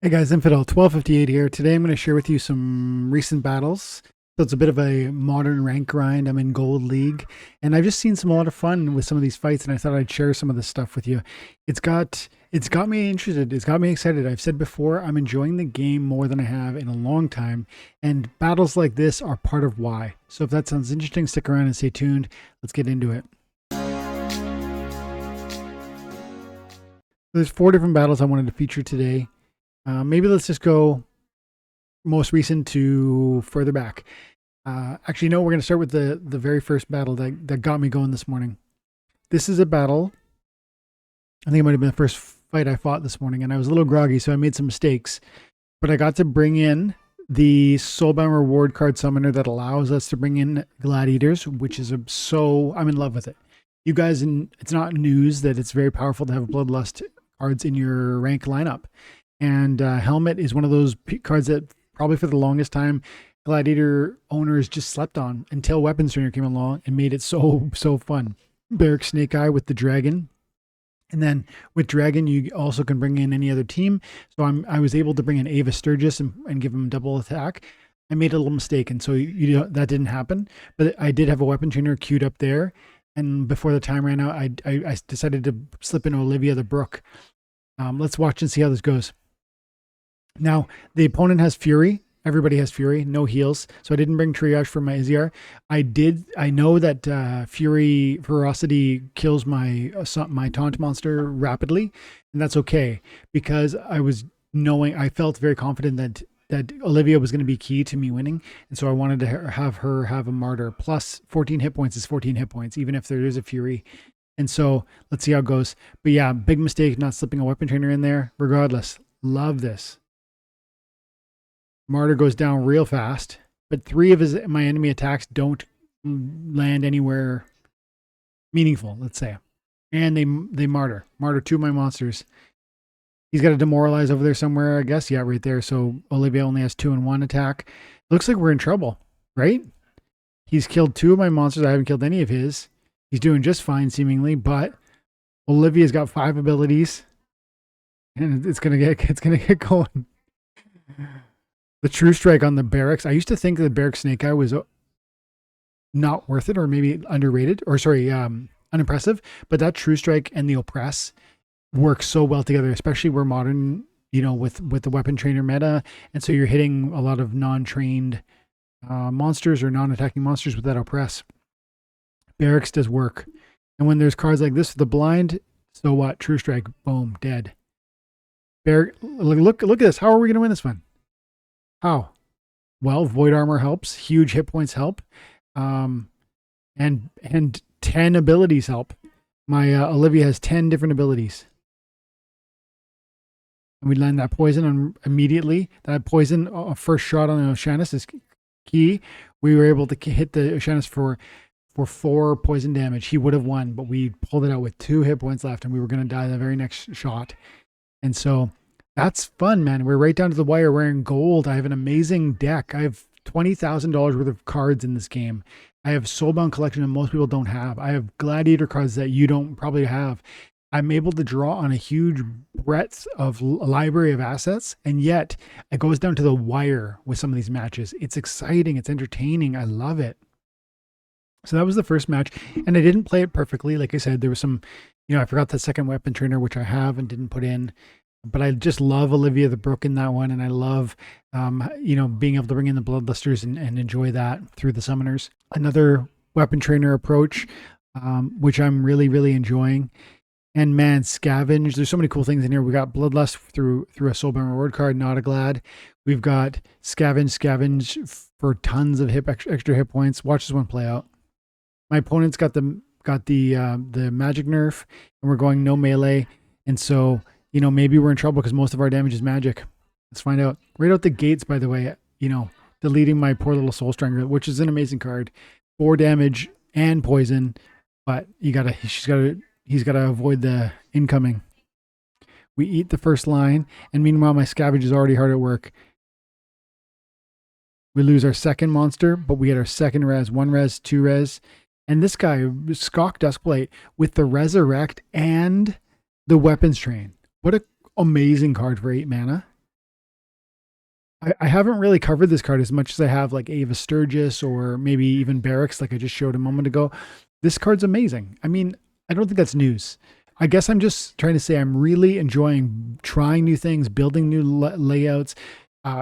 Hey guys, Infidel 1258 here. Today I'm going to share with you some recent battles. So it's a bit of a modern rank grind. I'm in Gold League, and I've just seen a lot of fun with some of these fights, and I thought I'd share some of this stuff with you. It's got me interested. It's got me excited. I've said before, I'm enjoying the game more than I have in a long time, and battles like this are part of why. So if that sounds interesting, stick around and stay tuned. Let's get into it. There's 4 different battles I wanted to feature today. Maybe let's just go most recent to further back. Actually, no, we're going to start with the very first battle that got me going this morning. This is a battle. I think it might have been the first fight I fought this morning, and I was a little groggy, so I made some mistakes. But I got to bring in the Soulbound Reward card summoner that allows us to bring in Gladiators, which is I'm in love with it. You guys, it's not news that it's very powerful to have bloodlust cards in your rank lineup. And Helmet is one of those cards that probably for the longest time Gladiator owners just slept on until Weapons Trainer came along and made it so fun. Barrack Snake Eye with the Dragon. And then with Dragon, you also can bring in any other team. So I was able to bring in Ava Sturgis and give him double attack. I made a little mistake, and so that didn't happen. But I did have a Weapon Trainer queued up there. And before the time ran out, I decided to slip in Olivia the Brook. Let's watch and see how this goes. Now, the opponent has Fury. Everybody has Fury, no heals. So I didn't bring Triage for my Izzyar. I know that Fury Ferocity kills my taunt monster rapidly, and that's okay because I felt very confident that Olivia was going to be key to me winning, and so I wanted to have her have a martyr. Plus 14 hit points is 14 hit points, even if there is a Fury. And so let's see how it goes. But yeah, big mistake not slipping a Weapon Trainer in there. Regardless, love this. Martyr goes down real fast, but 3 of my enemy attacks don't land anywhere meaningful, let's say. And they martyr 2 of my monsters. He's got to demoralize over there somewhere, I guess. Yeah, right there. So Olivia only has 2 and 1 attack. Looks like we're in trouble, right? He's killed 2 of my monsters. I haven't killed any of his. He's doing just fine, seemingly, but Olivia's got 5 abilities, and it's gonna get going. The True Strike on the Barracks. I used to think the Barrack Snake Eye was not worth it, or maybe underrated, or sorry, unimpressive. But that True Strike and the Oppress work so well together, especially where modern, with the Weapon Trainer meta, and so you're hitting a lot of non-trained monsters or non-attacking monsters with that Oppress. Barracks does work, and when there's cards like this, the blind, so what? True Strike, boom, dead. Look at this. How are we going to win this one? How? Well, Void Armor helps. Huge hit points help. And 10 abilities help. My Olivia has 10 different abilities. And we land that poison on immediately. That poison, first shot on Oceanus is key. We were able to hit the Oceanus for 4 poison damage. He would have won, but we pulled it out with 2 hit points left, and we were going to die the very next shot. And so that's fun, man. We're right down to the wire. We're in gold. I have an amazing deck. I have $20,000 worth of cards in this game. I have Soulbound collection that most people don't have. I have Gladiator cards that you don't probably have. I'm able to draw on a huge breadth of library of assets, and yet it goes down to the wire with some of these matches. It's exciting. It's entertaining. I love it. So that was the first match, and I didn't play it perfectly. Like I said, there was some, I forgot the second Weapon Trainer, which I have and didn't put in. But I just love Olivia the Brook in that one, and I love, being able to bring in the Bloodlusters and enjoy that through the Summoners. Another Weapon Trainer approach, which I'm really, really enjoying. And man, Scavenge. There's so many cool things in here. We got Bloodlust through a Soulbound Reward card, not a Glad. We've got Scavenge for tons of extra hit points. Watch this one play out. My opponent's got the magic nerf, and we're going no melee, and so maybe we're in trouble because most of our damage is magic. Let's find out. Right out the gates, by the way, deleting my poor little Soul Strangler, which is an amazing card. 4 damage and poison, but he's got to avoid the incoming. We eat the first line, and meanwhile my Scavenge is already hard at work. We lose our second monster, but we get our second res, 1 res, 2 res. And this guy, Skok Duskblade, with the Resurrect and the Weapons Train. What an amazing card for 8 mana. I haven't really covered this card as much as I have like Ava Sturgis or maybe even Barracks, like I just showed a moment ago. This card's amazing. I mean, I don't think that's news. I guess I'm just trying to say I'm really enjoying trying new things, building new layouts.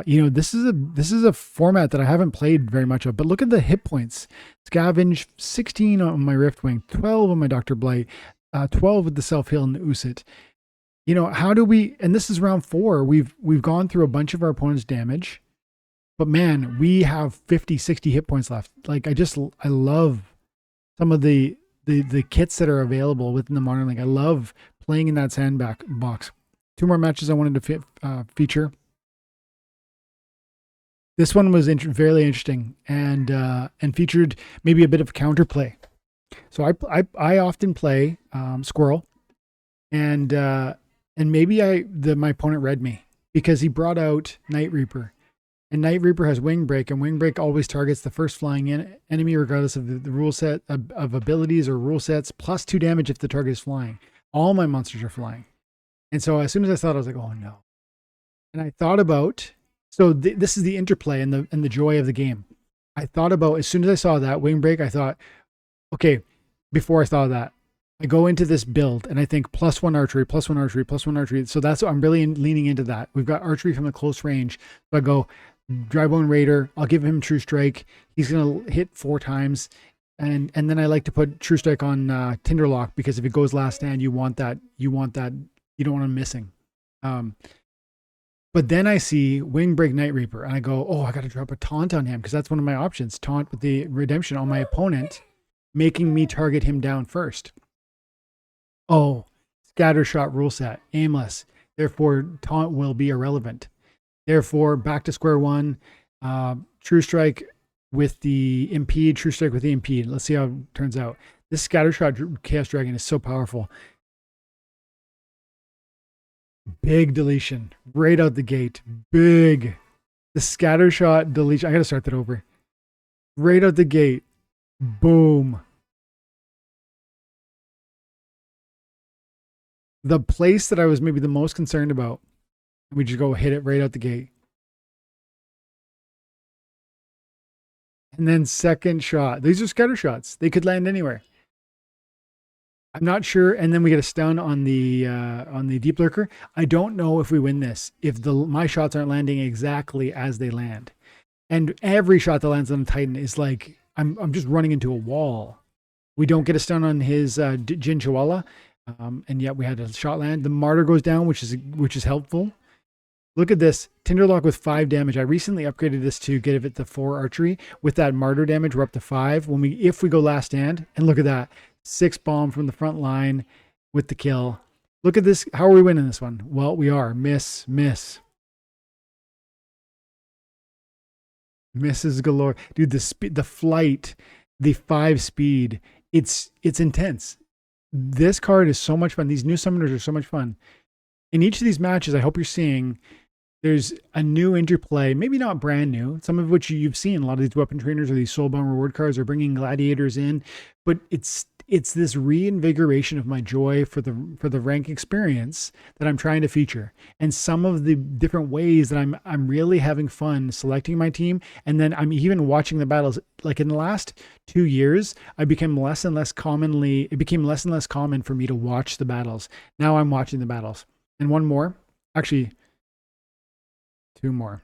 This is a format that I haven't played very much of. But look at the hit points: scavenge 16 on my Riftwing, 12 on my Dr. Blight, 12 with the self heal and the Usit. How do we, and this is round 4, we've gone through a bunch of our opponent's damage, but man, we have 50, 60 hit points left. Like I love some of the kits that are available within the Modern League. I love playing in that sandbox. 2 more matches I wanted to feature. This one was very interesting and featured maybe a bit of counterplay. So I often play Squirrel, and maybe my opponent read me because he brought out Night Reaper, and Night Reaper has Wing Break, and Wing Break always targets the first flying enemy regardless of the rule set of abilities or rule sets, plus 2 damage if the target is flying. All my monsters are flying, and so as soon as I thought, I was like, oh no. And I thought about, so this is the interplay and the joy of the game. I thought about, as soon as I saw that Wing Break, I thought, okay, before I thought of that, I go into this build and I think +1 archery, +1 archery, +1 archery. So that's what I'm really leaning into that. We've got archery from the close range. So I go Drybone Raider. I'll give him True Strike. He's going to hit 4 times. And then I like to put True Strike on Tinderlock, because if it goes last stand, you want that. You don't want him missing. But then I see Wing Break Night Reaper and I go, oh, I got to drop a taunt on him, because that's one of my options. Taunt with the redemption on my opponent, making me target him down first. Oh, scattershot rule set, aimless. Therefore, taunt will be irrelevant. Therefore, back to square one. True Strike with the impede, True Strike with the impede. Let's see how it turns out. This scattershot Chaos Dragon is so powerful. Big deletion right out the gate. Big. The scattershot deletion. I got to start that over. Right out the gate. Boom. The place that I was maybe the most concerned about, we just go hit it right out the gate. And then second shot. These are scatter shots. They could land anywhere. I'm not sure. And then we get a stun on the deep lurker. I don't know if we win this if my shots aren't landing exactly as they land. And every shot that lands on the Titan is like I'm just running into a wall. We don't get a stun on his Jin Chihuahua. And yet we had a shot land. The Martyr goes down, which is helpful. Look at this. Tinderlock with 5 damage. I recently upgraded this to get it to 4 archery. With that Martyr damage, we're up to 5. If we go last stand, and look at that. 6 bomb from the front line with the kill. Look at this. How are we winning this one? Well, we are. Miss. Misses galore. Dude, the flight, the 5 speed, it's intense. This card is so much fun. These new summoners are so much fun. In each of these matches, I hope you're seeing there's a new interplay, maybe not brand new, some of which you've seen. A lot of these weapon trainers or these soulbound reward cards are bringing gladiators in, but it's this reinvigoration of my joy for the rank experience that I'm trying to feature, and some of the different ways that I'm really having fun selecting my team. And then I'm even watching the battles. Like in the last 2 years, it became less and less common for me to watch the battles. Now I'm watching the battles. And one more, actually 2 more.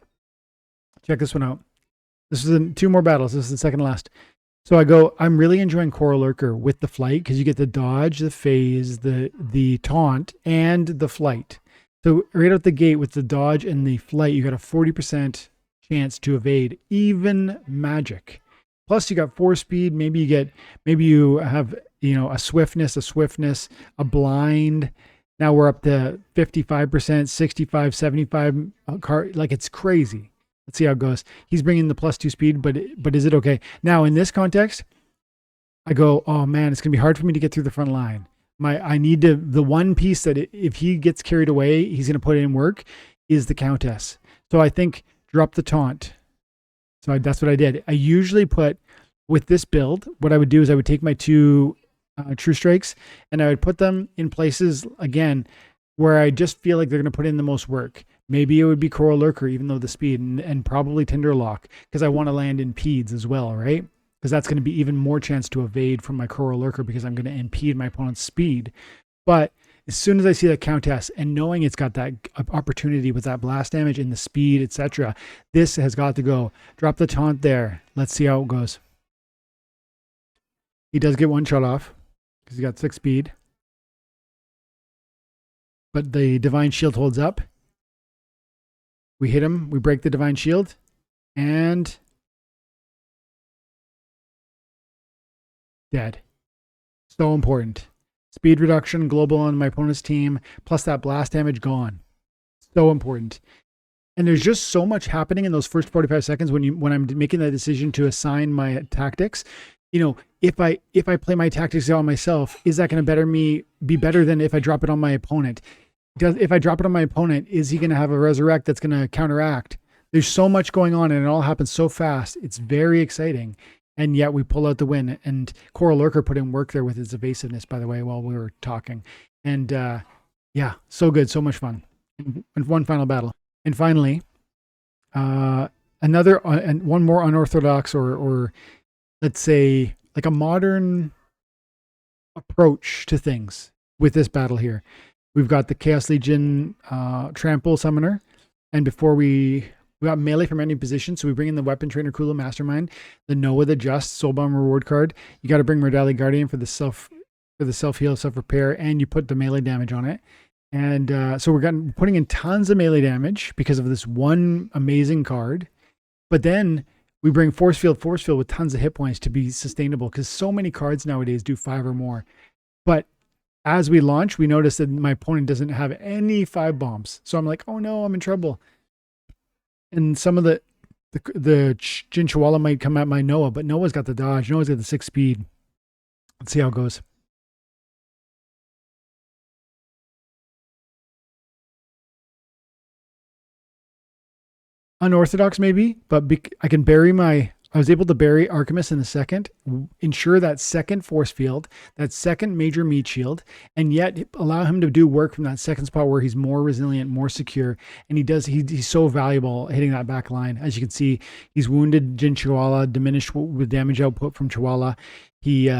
Check this one out. This is 2 more battles. This is the second to last. So I'm really enjoying Coral Lurker with the flight, because you get the dodge, the phase, the taunt, and the flight. So right out the gate with the dodge and the flight, you got a 40% chance to evade even magic. Plus you got 4 speed. Maybe you have, a swiftness, a blind. Now we're up to 55%, 65, 75 card. Like, it's crazy. Let's see how it goes. He's bringing the +2 speed, but is it okay? Now, in this context, I go, oh man, it's going to be hard for me to get through the front line. I need the one piece that if he gets carried away, he's going to put in work, is the Countess. So I think drop the taunt. So that's what I did. I usually put, with this build, what I would do is I would take my 2 True Strikes and I would put them in places, again, where I just feel like they're going to put in the most work. Maybe it would be Coral Lurker, even though the speed, and probably Tinderlock, because I want to land in Peds as well, right? Because that's going to be even more chance to evade from my Coral Lurker because I'm going to impede my opponent's speed. But as soon as I see that Countess and knowing it's got that opportunity with that blast damage and the speed, etc., this has got to go. Drop the taunt there. Let's see how it goes. He does get one shot off because he got 6 speed. But the Divine Shield holds up. We hit him. We break the Divine Shield. And dead. So important. Speed reduction, global on my opponent's team, plus that blast damage gone. So important. And there's just so much happening in those first 45 seconds when I'm making that decision to assign my tactics. You know, if I play my tactics on myself, is that going to be better than if I drop it on my opponent? If I drop it on my opponent, is he going to have a resurrect that's going to counteract? There's so much going on and it all happens so fast. It's very exciting. And yet we pull out the win. And Coral Lurker put in work there with his evasiveness, by the way, while we were talking. And yeah, so good, so much fun. And one final battle. And finally, one more unorthodox or let's say like a modern approach to things with this battle here. We've got the Chaos Legion Trample Summoner. And before we got melee from any position, so we bring in the Weapon Trainer Kula Mastermind, the Noah the Just Soulbound reward card. You got to bring Mordali Guardian for the self heal, self repair, and you put the melee damage on it. And so we're putting in tons of melee damage because of this one amazing card. But then we bring Force Field with tons of hit points to be sustainable because so many cards nowadays do 5 or more. But as we launch, we notice that my opponent doesn't have any 5 bombs. So I'm like, oh no, I'm in trouble. And some of the Jin Chihuahua might come at my Noah, but Noah's got the dodge. Noah's got the 6 speed. Let's see how it goes. Unorthodox maybe, but I can bury I was able to bury Archimus in the second, ensure that second force field, that second major meat shield, and yet allow him to do work from that second spot where he's more resilient, more secure, and he's so valuable hitting that back line. As you can see, he's wounded Jin Chihuahua, diminished with damage output from Chihuahua. He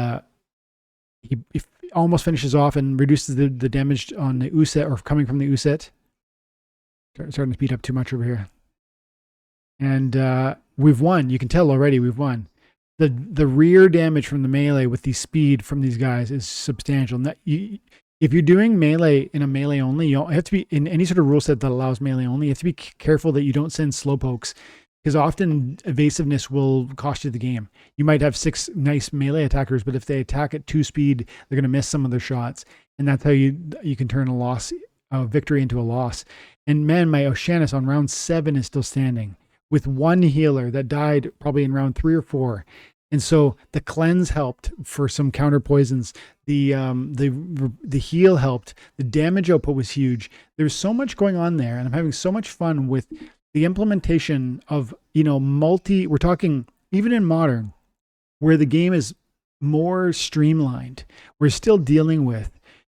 almost finishes off and reduces the damage on the Uset or coming from the Uset. Starting to speed up too much over here. And we've won. You can tell already we've won. The rear damage from the melee with the speed from these guys is substantial. If you're doing melee in a melee only, you have to be in any sort of rule set that allows melee only. You have to be careful that you don't send slowpokes because often evasiveness will cost you the game. You might have 6 nice melee attackers, but if they attack at 2 speed, they're going to miss some of their shots, and that's how you can turn a victory into a loss. And man, my Oceanus on round 7 is still standing, with 1 healer that died probably in round 3 or 4. And so the cleanse helped for some counter poisons. The heal helped. The damage output was huge. There's so much going on there, and I'm having so much fun with the implementation of, we're talking even in modern, where the game is more streamlined. We're still dealing with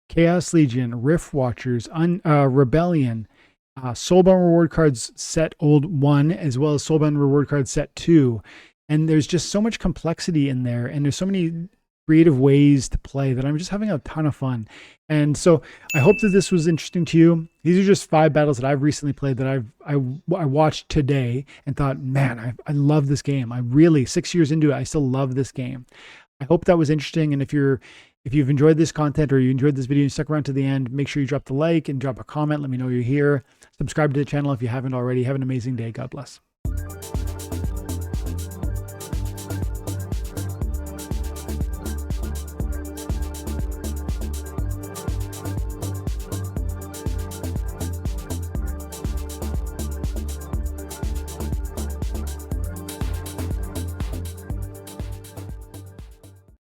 Chaos Legion, Rift Watchers, Rebellion, Soulbound reward cards set old 1, as well as Soulbound reward cards set 2. And there's just so much complexity in there, and there's so many creative ways to play that I'm just having a ton of fun. And so I hope that this was interesting to you. These are just 5 battles that I've recently played that I watched today and thought, man, I love this game. I really, 6 years into it, I still love this game. I hope that was interesting. And if you've enjoyed this content or you enjoyed this video and stuck around to the end, make sure you drop the like and drop a comment. Let me know you're here. Subscribe to the channel if you haven't already. Have an amazing day. God bless.